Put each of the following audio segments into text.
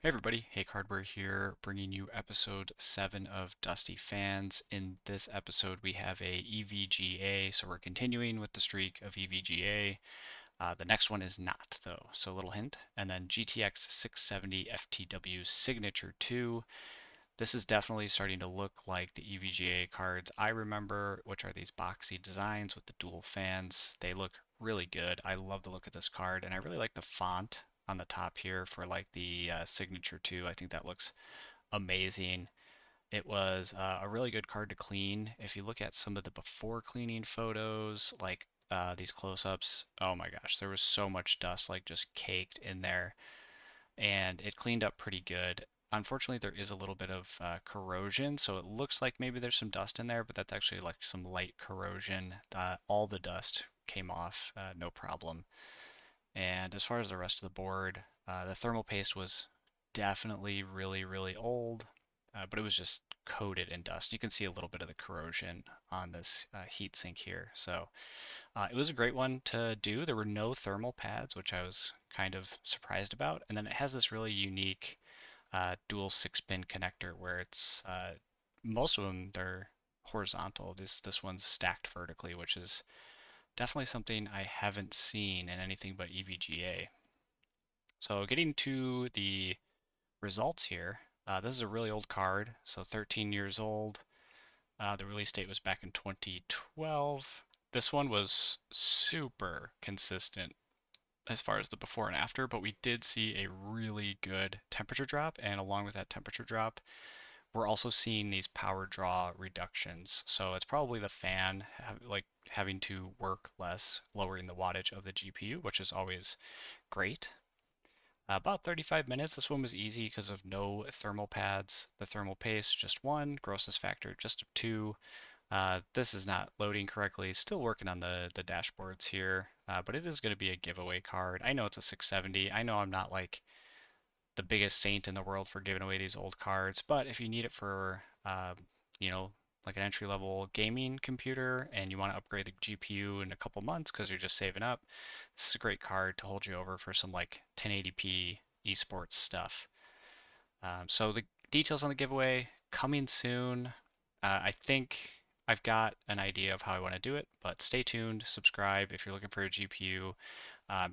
Hey everybody, Hake Hardware here, bringing you episode 7 of Dusty Fans. In this episode, we have a EVGA, so we're continuing with the streak of EVGA. The next one is not, though, so a little hint. And then GTX 670 FTW Signature 2. This is definitely starting to look like the EVGA cards I remember, which are these boxy designs with the dual fans. They look really good. I love the look of this card, and I really like the font on the top here for like the signature too. I think that looks amazing. It was a really good card to clean. If you look at some of the before cleaning photos, like these close-ups, oh my gosh, there was so much dust like just caked in there, and it cleaned up pretty good. Unfortunately, there is a little bit of corrosion, so it looks like maybe there's some dust in there, but that's actually like some light corrosion. All the dust came off, no problem. And as far as the rest of the board, the thermal paste was definitely really old, but it was just coated in dust. You can see a little bit of the corrosion on this heat sink here. So it was a great one to do. There were no thermal pads, which I was kind of surprised about. And then it has this really unique dual 6-pin connector where it's most of them they're horizontal. This one's stacked vertically, which is definitely something I haven't seen in anything but EVGA. So getting to the results here, this is a really old card, so 13 years old. The release date was back in 2012. This one was super consistent as far as the before and after, but we did see a really good temperature drop, and along with that temperature drop, we're also seeing these power draw reductions. So it's probably the fan having to work less, lowering the wattage of the GPU, which is always great. About 35 minutes. This one was easy because of no thermal pads. The thermal paste, just one. Grossness factor, just a 2. This is not loading correctly. Still working on the dashboards here, but it is going to be a giveaway card. I know it's a 670. I know I'm not like the biggest saint in the world for giving away these old cards, but if you need it for, you know, like an entry level gaming computer and you want to upgrade the GPU in a couple months because you're just saving up, this is a great card to hold you over for some like 1080p esports stuff. So the details on the giveaway coming soon. I think I've got an idea of how I want to do it, but stay tuned, subscribe if you're looking for a GPU.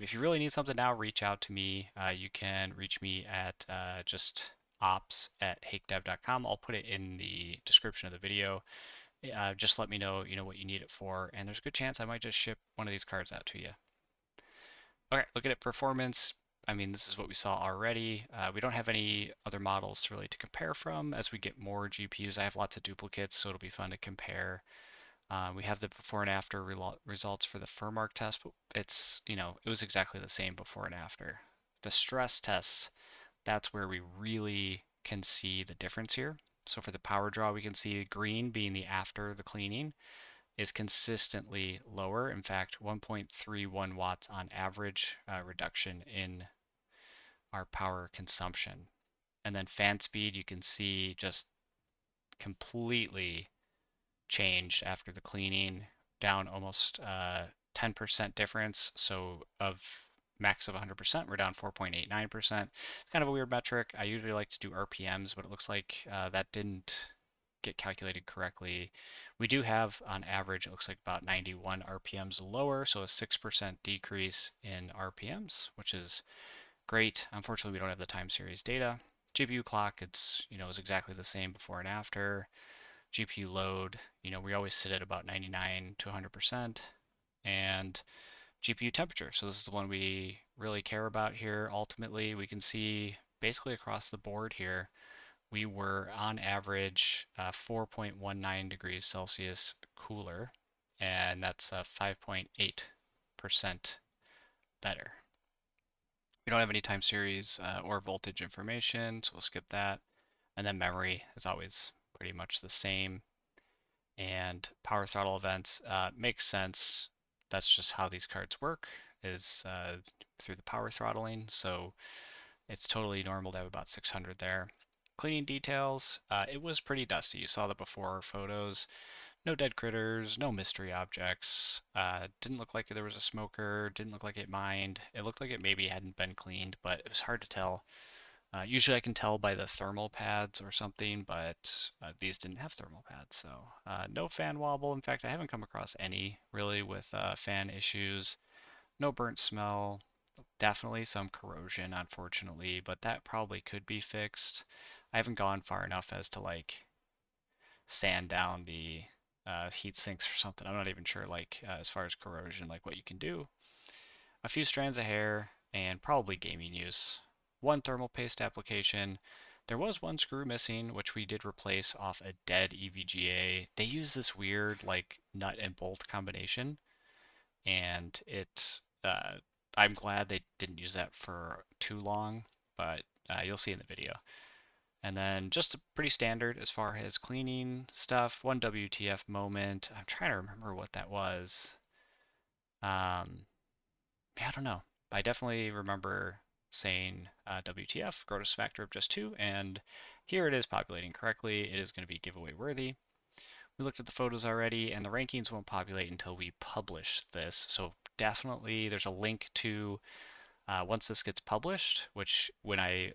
If you really need something now, reach out to me. You can reach me at just ops@hakedev.com. I'll put it in the description of the video. Just let me know, what you need it for, and there's a good chance I might just ship one of these cards out to you. Okay, looking at performance. I mean, this is what we saw already. We don't have any other models really to compare from. As we get more GPUs, I have lots of duplicates, so it'll be fun to compare. We have the before and after results for the Furmark test, but it was exactly the same before and after. The stress tests, that's where we really can see the difference here. So for the power draw, we can see green being the after the cleaning is consistently lower. In fact, 1.31 watts on average reduction in our power consumption. And then fan speed, you can see just completely changed after the cleaning, down almost 10% difference. So of max of 100%, we're down 4.89%. It's kind of a weird metric. I usually like to do RPMs, but it looks like that didn't get calculated correctly. We do have, on average, it looks like about 91 RPMs lower, so a 6% decrease in RPMs, which is great. Unfortunately, we don't have the time series data. GPU clock, is exactly the same before and after. GPU load, we always sit at about 99 to 100%. And GPU temperature, so this is the one we really care about here. Ultimately, we can see basically across the board here, we were on average 4.19 degrees Celsius cooler, and that's 5.8% better. We don't have any time series or voltage information, so we'll skip that. And then memory is always pretty much the same. And power throttle events makes sense. That's just how these cards work, is through the power throttling. So it's totally normal to have about 600 there. Cleaning details, it was pretty dusty. You saw the before photos. No dead critters, no mystery objects. Didn't look like there was a smoker, didn't look like it mined. It looked like it maybe hadn't been cleaned, but it was hard to tell. Usually I can tell by the thermal pads or something, but these didn't have thermal pads, so no fan wobble. In fact, I haven't come across any really with fan issues. No burnt smell. Definitely some corrosion, unfortunately, but that probably could be fixed. I haven't gone far enough as to like sand down the heat sinks or something. I'm not even sure like as far as corrosion, like what you can do. A few strands of hair and probably gaming use. One thermal paste application. There was one screw missing, which we did replace off a dead EVGA. They use this weird like nut and bolt combination, and I'm glad they didn't use that for too long, but you'll see in the video. And then just pretty standard as far as cleaning stuff. One WTF moment. I'm trying to remember what that was. Yeah, I don't know. I definitely remember saying WTF, Grotus factor of just 2, and here it is populating correctly. It is going to be giveaway worthy. We looked at the photos already, and the rankings won't populate until we publish this. So definitely there's a link to once this gets published, which when I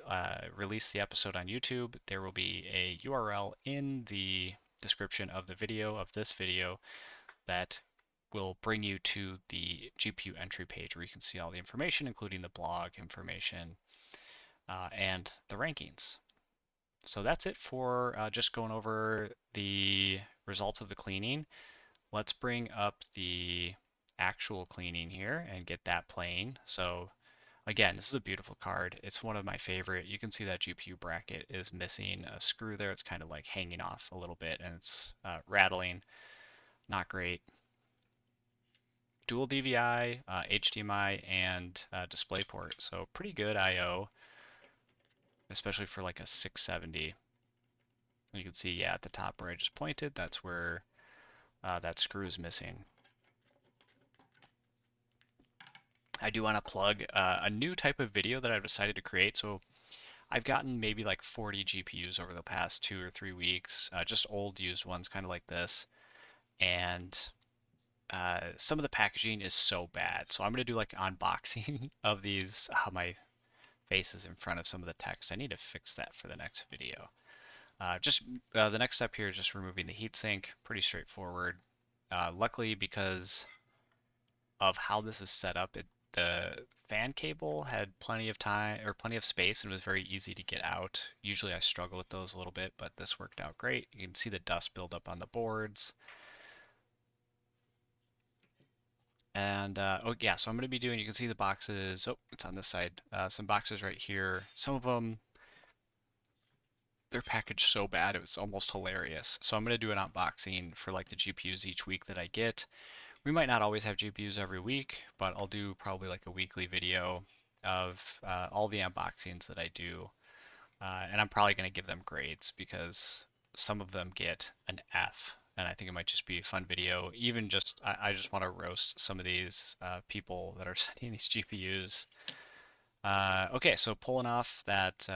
release the episode on YouTube, there will be a URL in the description of the video, of this video, that will bring you to the GPU entry page where you can see all the information, including the blog information and the rankings. So that's it for just going over the results of the cleaning. Let's bring up the actual cleaning here and get that playing. So again, this is a beautiful card. It's one of my favorite. You can see that GPU bracket is missing a screw there. It's kind of like hanging off a little bit and it's rattling. Not great. Dual DVI, HDMI, and DisplayPort. So pretty good I/O, especially for like a 670. You can see, yeah, at the top where I just pointed, that's where that screw is missing. I do want to plug a new type of video that I've decided to create. So I've gotten maybe like 40 GPUs over the past 2 or 3 weeks, just old used ones, kind of like this. And some of the packaging is so bad. So I'm going to do like unboxing of these. My face is in front of some of the text. I need to fix that for the next video. The next step here is just removing the heatsink. Pretty straightforward. Luckily, because of how this is set up, the fan cable had plenty of time or plenty of space and was very easy to get out. Usually I struggle with those a little bit, but this worked out great. You can see the dust build up on the boards. And oh yeah, so I'm going to be doing, you can see the boxes. Oh, it's on this side. Some boxes right here. Some of them, they're packaged so bad it was almost hilarious. So I'm going to do an unboxing for like the GPUs each week that I get. We might not always have GPUs every week, but I'll do probably like a weekly video of all the unboxings that I do. And I'm probably going to give them grades because some of them get an F. And I think it might just be a fun video. Even just, I just want to roast some of these people that are sending these GPUs. Okay, so pulling off that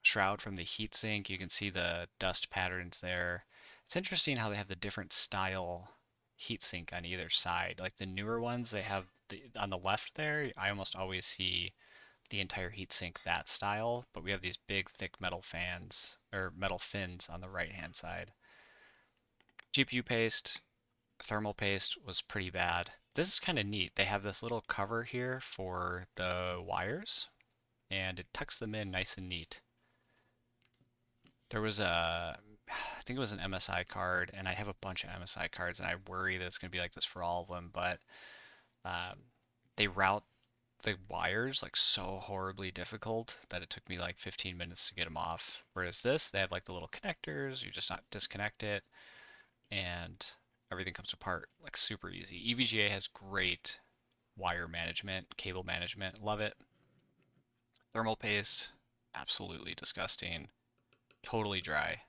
shroud from the heatsink, you can see the dust patterns there. It's interesting how they have the different style heatsink on either side. Like the newer ones, they have on the left there, I almost always see the entire heatsink that style, but we have these big thick metal fans or metal fins on the right hand side. GPU paste, thermal paste was pretty bad. This is kind of neat. They have this little cover here for the wires and it tucks them in nice and neat. There was I think it was an MSI card, and I have a bunch of MSI cards, and I worry that it's going to be like this for all of them, but um, they route the wires like so horribly difficult that it took me like 15 minutes to get them off. Whereas this, they have like the little connectors, you just not disconnect it, and everything comes apart like super easy. EVGA has great wire management, cable management, love it. Thermal paste, absolutely disgusting, totally dry.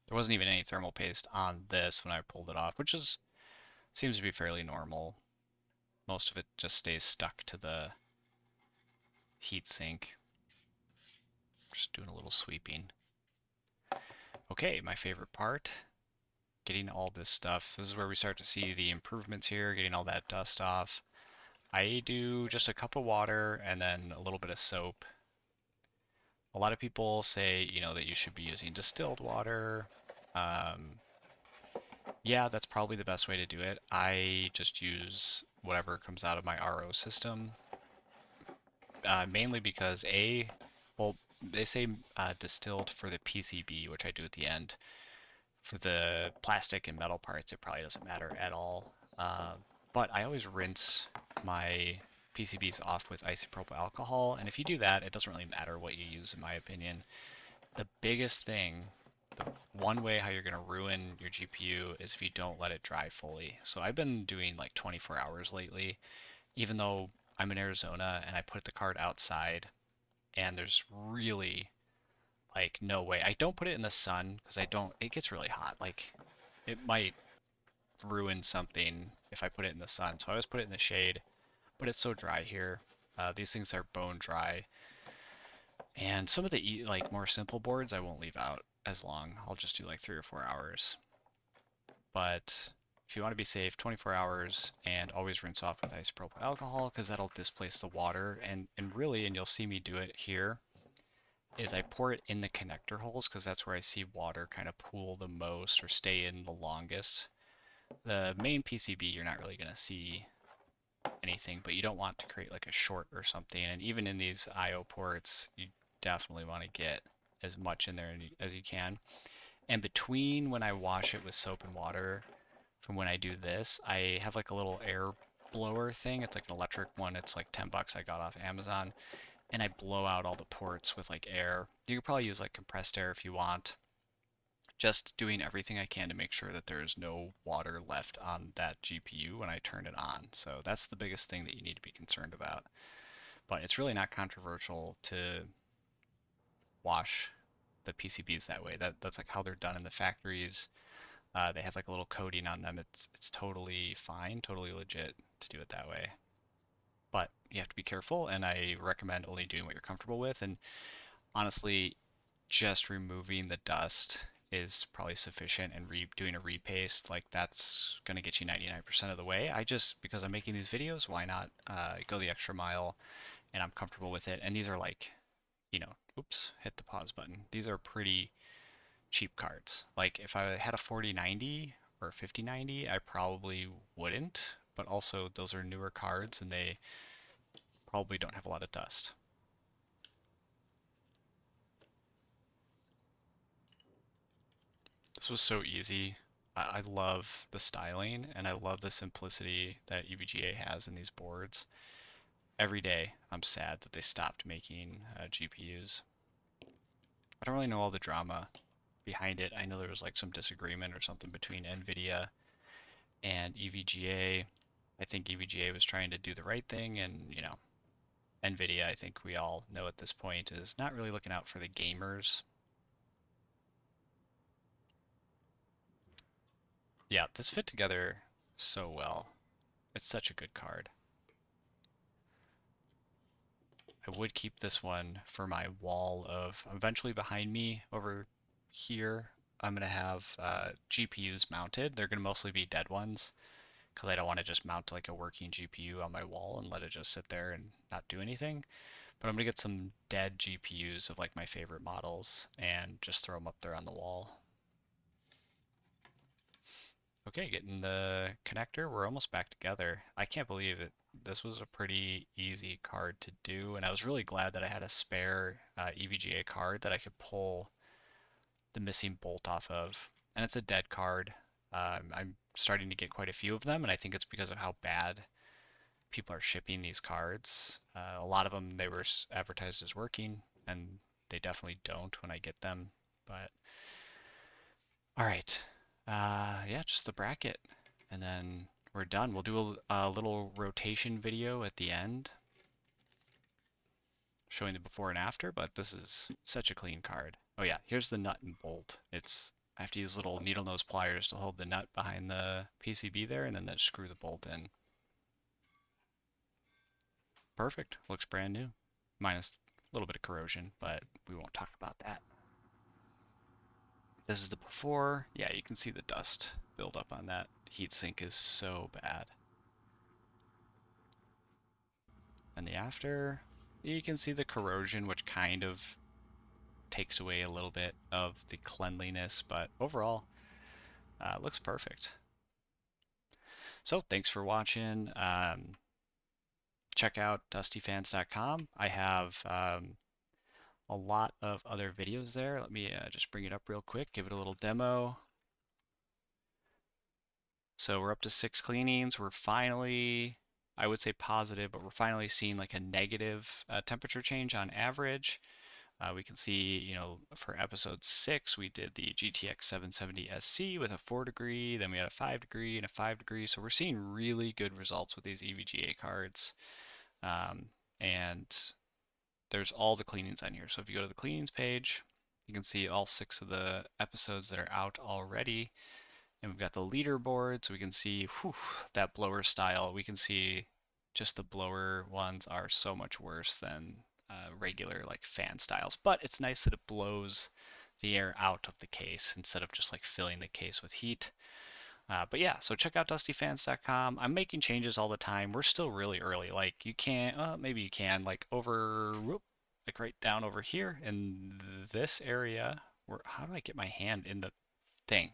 There wasn't even any thermal paste on this when I pulled it off, which seems to be fairly normal. Most of it just stays stuck to the heatsink. Just doing a little sweeping. Okay, my favorite part, getting all this stuff. This is where we start to see the improvements here, getting all that dust off. I do just a cup of water and then a little bit of soap. A lot of people say, that you should be using distilled water. Um, yeah, that's probably the best way to do it. I just use whatever comes out of my RO system, mainly because well, they say distilled for the PCB, which I do at the end. For the plastic and metal parts, it probably doesn't matter at all. But I always rinse my PCBs off with isopropyl alcohol, and if you do that, it doesn't really matter what you use, in my opinion. The biggest thing, the one way how you're going to ruin your GPU is if you don't let it dry fully. So I've been doing like 24 hours lately, even though I'm in Arizona and I put the card outside, and there's really like no way. I don't put it in the sun because it gets really hot. Like it might ruin something if I put it in the sun. So I always put it in the shade, but it's so dry here. These things are bone dry. And some of the like more simple boards I won't leave out as long. I'll just do like 3 or 4 hours. But if you want to be safe, 24 hours and always rinse off with isopropyl alcohol because that'll displace the water. And really, and you'll see me do it here, is I pour it in the connector holes because that's where I see water kind of pool the most or stay in the longest. The main PCB, you're not really going to see anything, but you don't want to create like a short or something. And even in these IO ports, you definitely want to get as much in there as you can. And between when I wash it with soap and water from when I do this, I have like a little air blower thing. It's like an electric one. It's like 10 bucks I got off Amazon. And I blow out all the ports with like air. You could probably use like compressed air if you want. Just doing everything I can to make sure that there's no water left on that GPU when I turn it on. So that's the biggest thing that you need to be concerned about. But it's really not controversial to wash the PCBs that way. That's like how they're done in the factories. They have like a little coating on them. It's totally fine, totally legit to do it that way. But you have to be careful, and I recommend only doing what you're comfortable with. And honestly, just removing the dust is probably sufficient, and doing a repaste, like that's going to get you 99% of the way. Because I'm making these videos, why not go the extra mile, and I'm comfortable with it. And these are like, oops, hit the pause button. These are pretty cheap cards. Like if I had a 4090 or 5090, I probably wouldn't, but also those are newer cards and they probably don't have a lot of dust. This was so easy. I love the styling and I love the simplicity that EVGA has in these boards. Every day I'm sad that they stopped making GPUs. I don't really know all the drama behind it. I know there was like some disagreement or something between NVIDIA and EVGA. I think EVGA was trying to do the right thing, and NVIDIA, I think we all know at this point, is not really looking out for the gamers. Yeah, this fit together so well. It's such a good card. I would keep this one for my wall of eventually behind me over here. I'm going to have GPUs mounted. They're going to mostly be dead ones because I don't want to just mount like a working GPU on my wall and let it just sit there and not do anything. But I'm going to get some dead GPUs of like my favorite models and just throw them up there on the wall. Okay, getting the connector. We're almost back together. I can't believe it. This was a pretty easy card to do, and I was really glad that I had a spare EVGA card that I could pull the missing bolt off of. And it's a dead card. I'm starting to get quite a few of them, and I think it's because of how bad people are shipping these cards. A lot of them they were advertised as working, and they definitely don't when I get them. But all right, yeah, just the bracket, and then we're done. We'll do a little rotation video at the end showing the before and after, but this is such a clean card. Oh yeah, here's the nut and bolt. I have to use little needle nose pliers to hold the nut behind the PCB there, and then screw the bolt in. Perfect. Looks brand new. Minus a little bit of corrosion, but we won't talk about that. This is the before. Yeah, you can see the dust build up on that. Heatsink is so bad. the after. You can see the corrosion, which kind of takes away a little bit of the cleanliness, but overall, looks perfect. So thanks for watching. Check out dustyfans.com. I have a lot of other videos there. Let me just bring it up real quick, give it a little demo. So we're up to 6 cleanings. We're finally, I would say positive, but we're finally seeing like a negative temperature change on average. We can see, you know, for episode 6, we did the GTX 770 SC with a 4°, then we had a 5° and a 5°. So we're seeing really good results with these EVGA cards. And there's all the cleanings on here. So if you go to the cleanings page, you can see all 6 of the episodes that are out already. And we've got the leaderboard, so we can see that blower style. We can see just the blower ones are so much worse than regular like fan styles. But it's nice that it blows the air out of the case instead of just like filling the case with heat. But yeah, so check out dustyfans.com. I'm making changes all the time. We're still really early. Like you can't, maybe you can, like like right down over here in this area. How do I get my hand in the thing?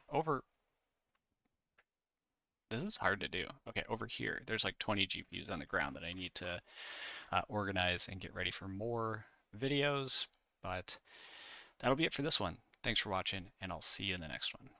This is hard to do. Okay, over here, there's like 20 GPUs on the ground that I need to organize and get ready for more videos. But that'll be it for this one. Thanks for watching, and I'll see you in the next one.